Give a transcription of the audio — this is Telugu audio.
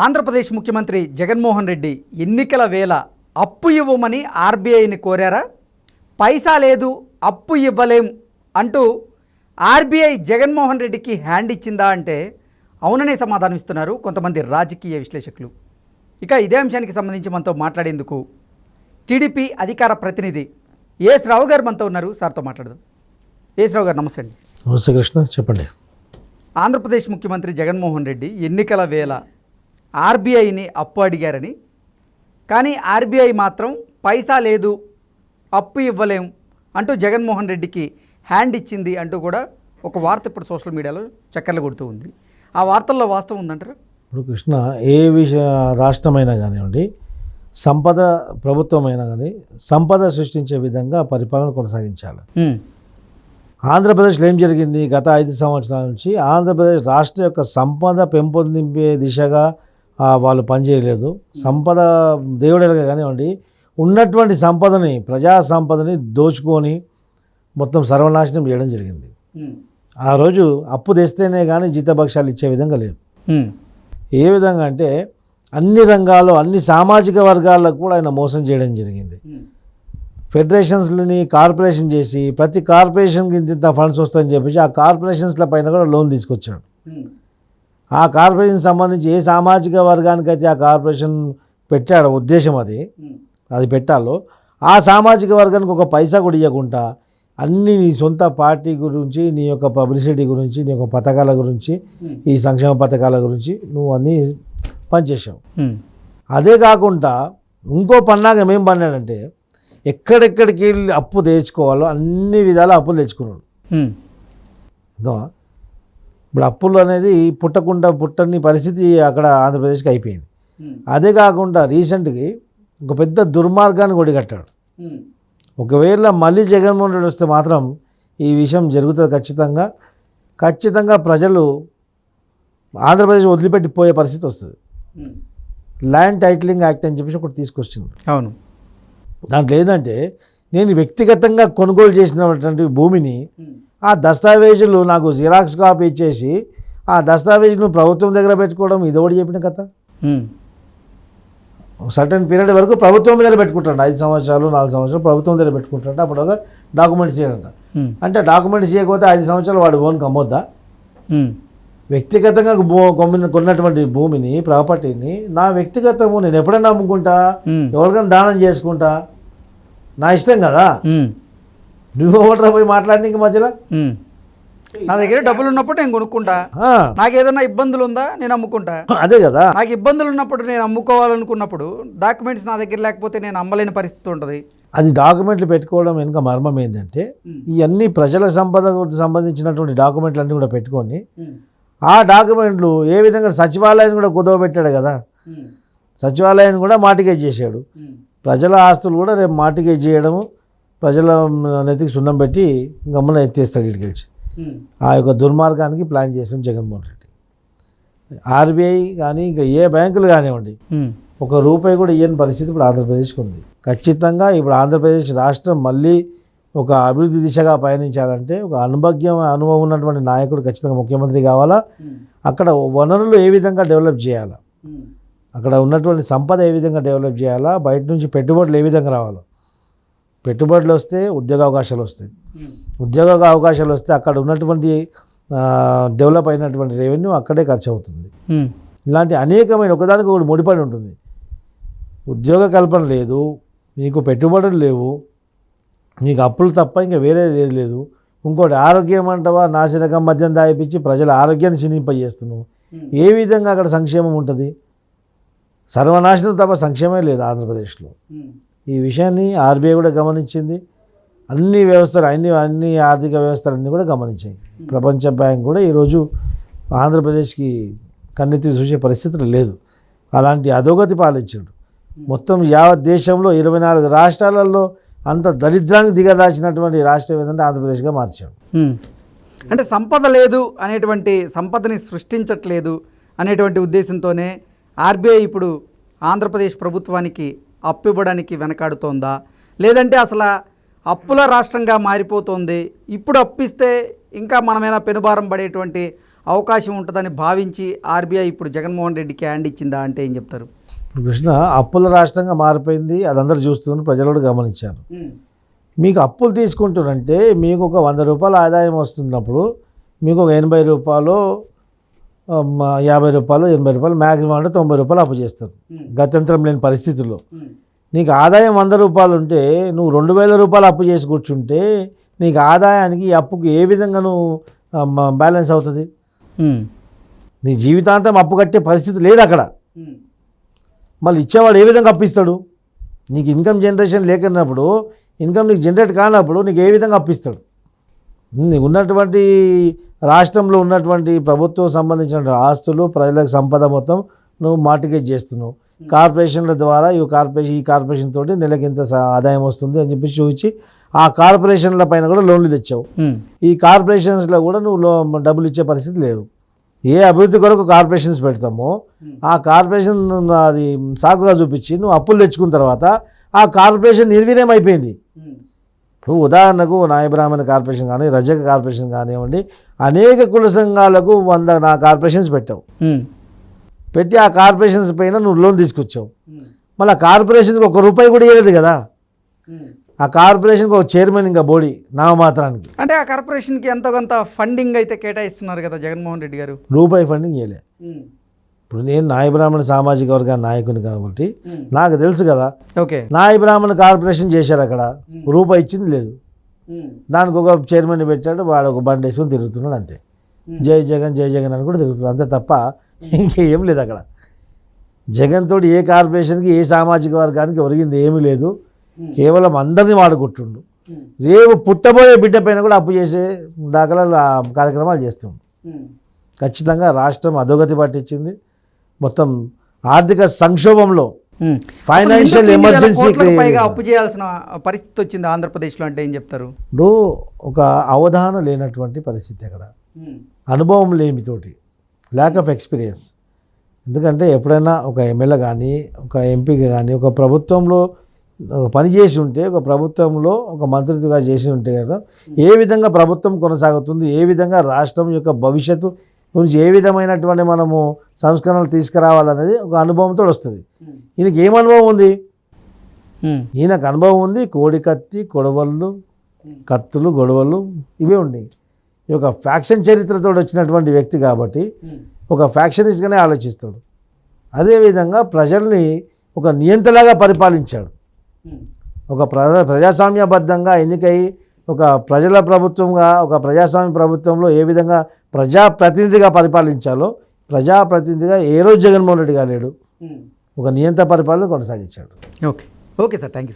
ఆంధ్రప్రదేశ్ ముఖ్యమంత్రి జగన్మోహన్ రెడ్డి ఎన్నికల వేళ అప్పు ఇవ్వమని ఆర్బీఐని కోరారా? పైసా లేదు, అప్పు ఇవ్వలేం అంటూ ఆర్బీఐ జగన్మోహన్ రెడ్డికి హ్యాండ్ ఇచ్చిందా అంటే అవుననే సమాధానం ఇస్తున్నారు కొంతమంది రాజకీయ విశ్లేషకులు. ఇక ఇదే అంశానికి సంబంధించి మనతో మాట్లాడేందుకు టీడీపీ అధికార ప్రతినిధి ఎస్ రావు గారు మనతో ఉన్నారు. సార్తో మాట్లాడదాం. ఎస్ రావు గారు నమస్తే అండి. నమస్తే కృష్ణ, చెప్పండి. ఆంధ్రప్రదేశ్ ముఖ్యమంత్రి జగన్మోహన్ రెడ్డి ఎన్నికల వేళ ఆర్బీఐని అప్పు అడిగారని, కానీ ఆర్బీఐ మాత్రం పైసా లేదు, అప్పు ఇవ్వలేం అంటూ జగన్మోహన్ రెడ్డికి హ్యాండ్ ఇచ్చింది అంటూ కూడా ఒక వార్త ఇప్పుడు సోషల్ మీడియాలో చక్కర్లు కొడుతూ ఉంది. ఆ వార్తల్లో వాస్తవం ఉందంటారా? ఇప్పుడు కృష్ణ, ఏ రాష్ట్రమైనా కానివ్వండి, సంపద ప్రభుత్వమైనా కానీ సంపద సృష్టించే విధంగా పరిపాలన కొనసాగించాలి. ఆంధ్రప్రదేశ్లో ఏం జరిగింది? గత 5 సంవత్సరాల నుంచి ఆంధ్రప్రదేశ్ రాష్ట్ర యొక్క సంపద పెంపొందింపే దిశగా వాళ్ళు పనిచేయలేదు. సంపద దేవుడిగా కానివ్వండి, ఉన్నటువంటి సంపదని, ప్రజా సంపదని దోచుకొని మొత్తం సర్వనాశనం చేయడం జరిగింది. ఆ రోజు అప్పు తెస్తేనే కానీ జీతభత్యాలు ఇచ్చే విధంగా లేదు. ఏ విధంగా అంటే అన్ని రంగాల్లో అన్ని సామాజిక వర్గాలకు కూడా ఆయన మోసం చేయడం జరిగింది. ఫెడరేషన్స్ని కార్పొరేషన్ చేసి ప్రతి కార్పొరేషన్కి ఇంత ఫండ్స్ వస్తాయని చెప్పేసి ఆ కార్పొరేషన్స్ల పైన కూడా లోన్ తీసుకొచ్చాడు. ఆ కార్పొరేషన్ సంబంధించి ఏ సామాజిక వర్గానికైతే ఆ కార్పొరేషన్ పెట్టాడో ఉద్దేశం అది పెట్టాలో ఆ సామాజిక వర్గానికి ఒక పైసా కూడా ఇవ్వకుండా అన్నీ నీ సొంత పార్టీ గురించి, నీ యొక్క పబ్లిసిటీ గురించి, నీ యొక్క పథకాల గురించి, ఈ సంక్షేమ పథకాల గురించి నువ్వు అన్నీ పనిచేసావు. అదే కాకుండా ఇంకో పన్నాగం ఏం పన్నాడంటే ఎక్కడెక్కడికి వెళ్ళి అప్పు తెచ్చుకోవాలో అన్ని విధాల అప్పులు తెచ్చుకున్నాడు. ఇప్పుడు అప్పులు అనేది పుట్టని పరిస్థితి అక్కడ ఆంధ్రప్రదేశ్కి అయిపోయింది. అదే కాకుండా రీసెంట్గా ఒక పెద్ద దుర్మార్గాన్ని ఒడిగట్టాడు. ఒకవేళ మళ్ళీ జగన్మోహన్ రెడ్డి వస్తే మాత్రం ఈ విషయం జరుగుతుంది ఖచ్చితంగా ప్రజలు ఆంధ్రప్రదేశ్ వదిలిపెట్టిపోయే పరిస్థితి వస్తుంది. ల్యాండ్ టైటిలింగ్ యాక్ట్ అని చెప్పేసి ఒకటి తీసుకొచ్చింది. అవును. దాంట్లో ఏంటంటే నేను వ్యక్తిగతంగా కొనుగోలు చేసినటువంటి భూమిని ఆ దస్తావేజులు నాకు జిరాక్స్ కాపీ ఇచ్చేసి ఆ దస్తావేజులు ప్రభుత్వం దగ్గర పెట్టుకోవడం ఇది ఒకటి చెప్పిన కథ. సర్టన్ పీరియడ్ వరకు ప్రభుత్వం దగ్గర పెట్టుకుంటాడు. 5 సంవత్సరాలు 4 సంవత్సరాలు ప్రభుత్వం దగ్గర పెట్టుకుంటాడు. అప్పుడు ఒక డాక్యుమెంట్స్ చేయాలంట. అంటే డాక్యుమెంట్స్ చేయకపోతే 5 సంవత్సరాలు వాడు ఓన్కి అమ్మొద్దా? వ్యక్తిగతంగా కొన్నటువంటి భూమిని, ప్రాపర్టీని నా వ్యక్తిగతము, నేను ఎప్పుడైనా అమ్ముకుంటా, ఎవరికైనా దానం చేసుకుంటా, నా ఇష్టం కదా. నువ్వు ఓటరా పోయి మాట్లాడడానికి మధ్యలో నా దగ్గర డబ్బులు ఉన్నప్పుడు నేను కొనుక్కుంటా, నాకు ఏదైనా ఇబ్బందులు ఉందా నేను అమ్ముకుంటా. అదే కదా, నాకు ఇబ్బందులు ఉన్నప్పుడు నేను అమ్ముకోవాలనుకున్నప్పుడు డాక్యుమెంట్స్ నా దగ్గర లేకపోతే నేను అమ్మలేని పరిస్థితి ఉంటుంది. అది డాక్యుమెంట్లు పెట్టుకోవడం వెనుక మర్మం ఏంటంటే ఇవన్నీ ప్రజల సంపదకు సంబంధించినటువంటి డాక్యుమెంట్లు అన్నీ కూడా పెట్టుకొని ఆ డాక్యుమెంట్లు ఏ విధంగా సచివాలయాన్ని కూడా కుదవబెట్టాడు కదా. సచివాలయాన్ని కూడా మార్టిగేజ్ చేశాడు. ప్రజల ఆస్తులు కూడా రేపు మార్టిగేజ్ చేయడము, ప్రజల నెత్తికి సున్నం పెట్టి గమ్మున ఎత్తేస్తాడు ఇక్కడికి వచ్చి. ఆ యొక్క దుర్మార్గానికి ప్లాన్ చేసిన జగన్మోహన్ రెడ్డి. ఆర్బీఐ కానీ ఇంకా ఏ బ్యాంకులు కానివ్వండి ఒక రూపాయి కూడా ఇయ్యని పరిస్థితి ఇప్పుడు ఆంధ్రప్రదేశ్కి ఉంది. ఖచ్చితంగా ఇప్పుడు ఆంధ్రప్రదేశ్ రాష్ట్రం మళ్ళీ ఒక అభివృద్ధి దిశగా పయనించాలంటే ఒక అనుభవం ఉన్నటువంటి నాయకుడు ఖచ్చితంగా ముఖ్యమంత్రి కావాలా. అక్కడ వనరులు ఏ విధంగా డెవలప్ చేయాలా, అక్కడ ఉన్నటువంటి సంపద ఏ విధంగా డెవలప్ చేయాలా, బయట నుంచి పెట్టుబడులు ఏ విధంగా రావాలో. పెట్టుబడులు వస్తే ఉద్యోగ అవకాశాలు వస్తాయి. ఉద్యోగ అవకాశాలు వస్తే అక్కడ ఉన్నటువంటి డెవలప్ అయినటువంటి రెవెన్యూ అక్కడే ఖర్చు అవుతుంది. ఇలాంటి అనేకమైన ఒకదానికి ఒకటి ముడిపడి ఉంటుంది. ఉద్యోగ కల్పన లేదు, మీకు పెట్టుబడులు లేవు, నీకు అప్పులు తప్ప ఇంకా వేరేది ఏది లేదు. ఇంకోటి ఆరోగ్యం అంటావా, నాసిరకం మద్యం దాయిపించి ప్రజల ఆరోగ్యాన్ని క్షీణింపజేస్తున్నావు. ఏ విధంగా అక్కడ సంక్షేమం ఉంటుంది? సర్వనాశనం తప్ప సంక్షేమమే లేదు ఆంధ్రప్రదేశ్లో. ఈ విషయాన్ని ఆర్బీఐ కూడా గమనించింది. అన్ని వ్యవస్థలు అన్ని ఆర్థిక వ్యవస్థలన్నీ కూడా గమనించాయి. ప్రపంచ బ్యాంక్ కూడా ఈరోజు ఆంధ్రప్రదేశ్కి కన్నెత్తి చూసే పరిస్థితులు లేదు. అలాంటి అధోగతి పాలించాడు. మొత్తం యావత్ దేశంలో 24 రాష్ట్రాలలో అంత దరిద్రానికి దిగదాచినటువంటి రాష్ట్రం ఏదంటే ఆంధ్రప్రదేశ్గా మార్చాడు. అంటే సంపద లేదు అనేటువంటి, సంపదని సృష్టించట్లేదు అనేటువంటి ఉద్దేశంతోనే ఆర్బీఐ ఇప్పుడు ఆంధ్రప్రదేశ్ ప్రభుత్వానికి అప్పు ఇవ్వడానికి వెనకాడుతోందా, లేదంటే అసలు అప్పుల రాష్ట్రంగా మారిపోతుంది, ఇప్పుడు అప్పిస్తే ఇంకా మనమైనా పెనుభారం పడేటువంటి అవకాశం ఉంటుందని భావించి ఆర్బీఐ ఇప్పుడు జగన్మోహన్ రెడ్డికి హ్యాండ్ ఇచ్చిందా అంటే ఏం చెప్తారు? కృష్ణ, అప్పుల రాష్ట్రంగా మారిపోయింది, అది అందరూ చూస్తున్నారు, ప్రజలు కూడా గమనించారు. మీకు అప్పులు తీసుకుంటారంటే మీకు ఒక 100 రూపాయల ఆదాయం వస్తున్నప్పుడు మీకు ఒక 80 రూపాయలు 50 రూపాయలు 80 రూపాయలు మ్యాక్సిమం అంటే 90 రూపాయలు అప్పు చేస్తారు గత్యంతరం లేని పరిస్థితుల్లో. నీకు ఆదాయం 100 రూపాయలు ఉంటే నువ్వు 2000 రూపాయలు అప్పు చేసి కూర్చుంటే నీకు ఆదాయానికి ఈ అప్పుకి ఏ విధంగా నువ్వు బ్యాలెన్స్ అవుతుంది? నీ జీవితాంతం అప్పు కట్టే పరిస్థితి లేదు అక్కడ. మళ్ళీ ఇచ్చేవాడు ఏ విధంగా అప్పిస్తాడు? నీకు ఇన్కమ్ జనరేషన్ లేకున్నప్పుడు, ఇన్కమ్ నీకు జనరేట్ కానప్పుడు నీకు ఏ విధంగా అప్పిస్తాడు? నీకు ఉన్నటువంటి రాష్ట్రంలో ఉన్నటువంటి ప్రభుత్వం సంబంధించిన ఆస్తులు, ప్రజలకు సంపద మొత్తం నువ్వు మార్టిగేజ్ చేస్తున్నావు. కార్పొరేషన్ల ద్వారా ఈ కార్పొరేషన్ తోటి నెలకి ఇంత ఆదాయం వస్తుంది అని చెప్పి చూపించి ఆ కార్పొరేషన్ల పైన కూడా లోన్లు తెచ్చావు. ఈ కార్పొరేషన్స్లో కూడా నువ్వు డబ్బులు ఇచ్చే పరిస్థితి లేదు. ఏ అభివృద్ధి కొరకు కార్పొరేషన్స్ పెడతామో ఆ కార్పొరేషన్ అది సాకుగా చూపించి నువ్వు అప్పులు తెచ్చుకున్న తర్వాత ఆ కార్పొరేషన్ నిర్వీర్యం అయిపోయింది. ఇప్పుడు ఉదాహరణకు నాయ బ్రాహ్మణ కార్పొరేషన్ కానీ, రజక కార్పొరేషన్ కానివ్వండి, అనేక కుల సంఘాలకు 100 కార్పొరేషన్స్ పెట్టావు. పెట్టి ఆ కార్పొరేషన్స్ పైన నువ్వు లోన్ తీసుకొచ్చావు. మళ్ళీ ఆ కార్పొరేషన్కి 1 రూపాయి కూడా ఇవ్వలేదు కదా. ఆ కార్పొరేషన్కి ఒక చైర్మన్ ఇంకా బోడీ నామమాత్రానికి. అంటే ఆ కార్పొరేషన్కి ఎంతో కొంత ఫండింగ్ అయితే కేటాయిస్తున్నారు కదా జగన్మోహన్ రెడ్డి గారు. రూపాయి ఫండింగ్ ఇవ్వలే. ఇప్పుడు నేను నాయ బ్రాహ్మణ సామాజిక వర్గ నాయకుని కాబట్టి నాకు తెలుసు కదా. ఓకే, నాయ బ్రాహ్మణ కార్పొరేషన్ చేశారు, అక్కడ రూపాయి ఇచ్చింది లేదు. దానికి ఒక చైర్మన్ పెట్టాడు, వాడు ఒక బండి వేసుకొని తిరుగుతున్నాడు అంతే. జై జగన్ జై జగన్ అని కూడా తిరుగుతున్నాడు అంతే తప్ప ఇంకేం లేదు అక్కడ. జగన్ తోటి ఏ కార్పొరేషన్కి ఏ సామాజిక వర్గానికి ఒరిగింది ఏమీ లేదు. కేవలం అందరినీ వాడుకుంటుండు. రేపు పుట్టబోయే బిడ్డ పైన కూడా అప్పు చేసే దాఖలా కార్యక్రమాలు చేస్తుంది. ఖచ్చితంగా రాష్ట్రం అధోగతి పట్టించింది. మొత్తం ఆర్థిక సంక్షోభంలో ఫైనాన్షియల్ ఎమర్జెన్సీ అప్పు చేయాల్సిన పరిస్థితి వచ్చింది ఆంధ్రప్రదేశ్లో అంటే ఏం చెప్తారు? ఇప్పుడు ఒక అవగాహన లేనటువంటి పరిస్థితి, అక్కడ అనుభవం లేమితోటి, ల్యాక్ ఆఫ్ ఎక్స్పీరియన్స్. ఎందుకంటే ఎప్పుడైనా ఒక ఎమ్మెల్యే కానీ, ఒక ఎంపీకి కానీ, ఒక ప్రభుత్వంలో పనిచేసి ఉంటే, ఒక ప్రభుత్వంలో ఒక మంత్రిగా చేసి ఉంటే కదా ఏ విధంగా ప్రభుత్వం కొనసాగుతుంది, ఏ విధంగా రాష్ట్రం యొక్క భవిష్యత్తు గురించి ఏ విధమైనటువంటి మనము సంస్కరణలు తీసుకురావాలనేది ఒక అనుభవంతో వస్తుంది. ఈయనకి ఏం అనుభవం ఉంది? ఈయనకు అనుభవం ఉంది కోడి కత్తి, కొడవళ్ళు, కత్తులు, గొడవలు ఇవే ఉండేవి. ఈ ఒక ఫ్యాక్షన్ చరిత్రతో వచ్చినటువంటి వ్యక్తి కాబట్టి ఒక ఫ్యాక్షనిస్ట్గానే ఆలోచిస్తాడు. అదేవిధంగా ప్రజల్ని ఒక నియంతలాగా పరిపాలించాడు. ఒక ప్రజాస్వామ్యబద్ధంగా ఎన్నికై ఒక ప్రజల ప్రభుత్వంగా, ఒక ప్రజాస్వామ్య ప్రభుత్వంలో ఏ విధంగా ప్రజాప్రతినిధిగా పరిపాలించాలో ప్రజాప్రతినిధిగా ఏ రోజు జగన్మోహన్ రెడ్డి గారు లేడు. ఒక నియంత్రణ పరిపాలన కొనసాగించాడు. Okay sir, thank you.